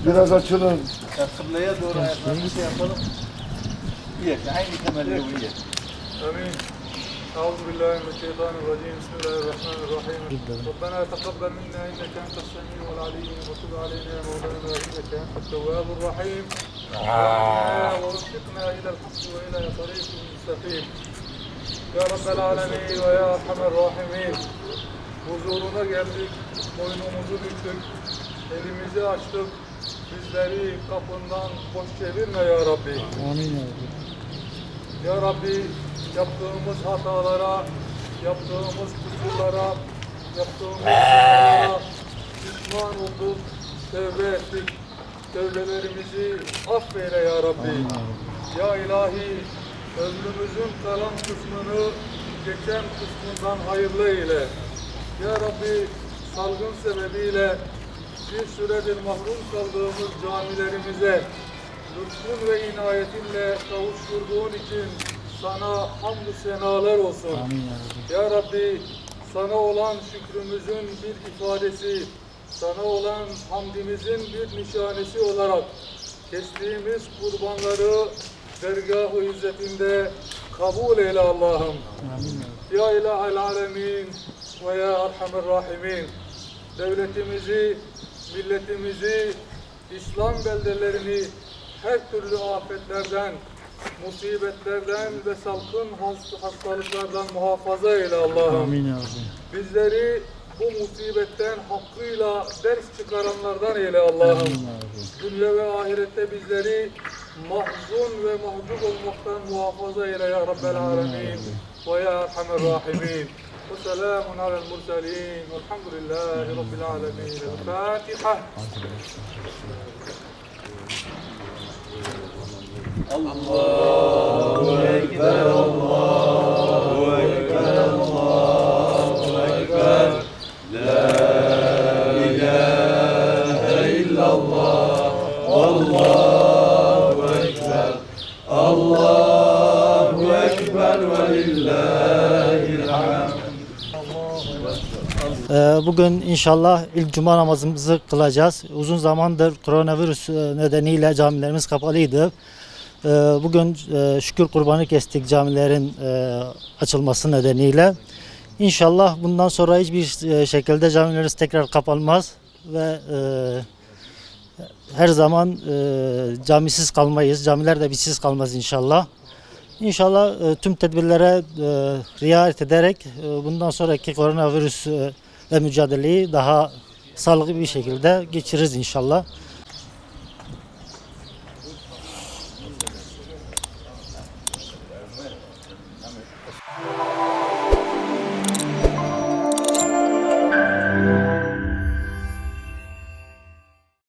Biraz açılın. Ya kıbleye doğru ayaklarını şey yapalım. İyi, aynı temelli bu iyi. آمين. أعوذ بالله من الشيطان الرجيم بسم الله الرحمن الرحيم ربنا تقبل منا إنك أنت السميع العليم وتب علينا يا مولانا إنك أنت التواب الرحيم ووفقنا إلى الحق وإلى طريق مستقيم يا رب العالمين ويا أرحم الراحمين. Huzuruna geldik, boynumuzu büktük, elimizi açtık, bizleri kapından boş çevirme ya Rabbi. Amin. Ya Rabbi, yaptığımız hatalara, yaptığımız kusurlara, yaptığımız günahlara pişman olduk, tövbe ettik. Tövbelerimizi affeyle ya Rabbi. Ya ilahi, ömrümüzün kalan kısmını geçen kısmından hayırlı eyle. Ya Rabbi, salgın sebebiyle bir süredir mahrum kaldığımız camilerimize lütfun ve inayetinle kavuşturduğun için sana hamdü senalar olsun. Amin. Ya Rabbi, sana olan şükrümüzün bir ifadesi, sana olan hamdimizin bir nişanesi olarak kestiğimiz kurbanları dergâh-ı izzetinde kabul eyle Allah'ım. Ya ilahel alemin ve ya erhamer rahimin. Devletimizi, milletimizi, İslam beldelerini her türlü afetlerden, musibetlerden ve salgın hastalıklardan muhafaza eyle Allah'ım. Amin ya Rabbi. Bizleri bu musibetten hakkıyla ders çıkaranlardan eyle Allah'ım. Dünya ve ahirette bizleri mahzun ve mahcup olmaktan muhafaza eyle ya Rabbel alemin ve ya erhamer rahimin. Ve selamun alel murselin velhamdülillahi rabbil alemin. El Fatiha. Allahu Ekber, Allahu Ekber, Allahu Ekber. La ilahe illallah, Allahu Ekber, Allahu Ekber ve lillahil hamd. Bugün inşallah ilk cuma namazımızı kılacağız. Uzun zamandır koronavirüs nedeniyle camilerimiz kapalıydı. Bugün şükür kurbanı kestik camilerin açılması nedeniyle. İnşallah bundan sonra hiçbir şekilde camilerimiz tekrar kapanmaz ve her zaman camisiz kalmayız. Camiler de bizsiz kalmaz inşallah. İnşallah tüm tedbirlere riayet ederek bundan sonraki koronavirüs ve mücadeleyi daha sağlıklı bir şekilde geçiririz inşallah.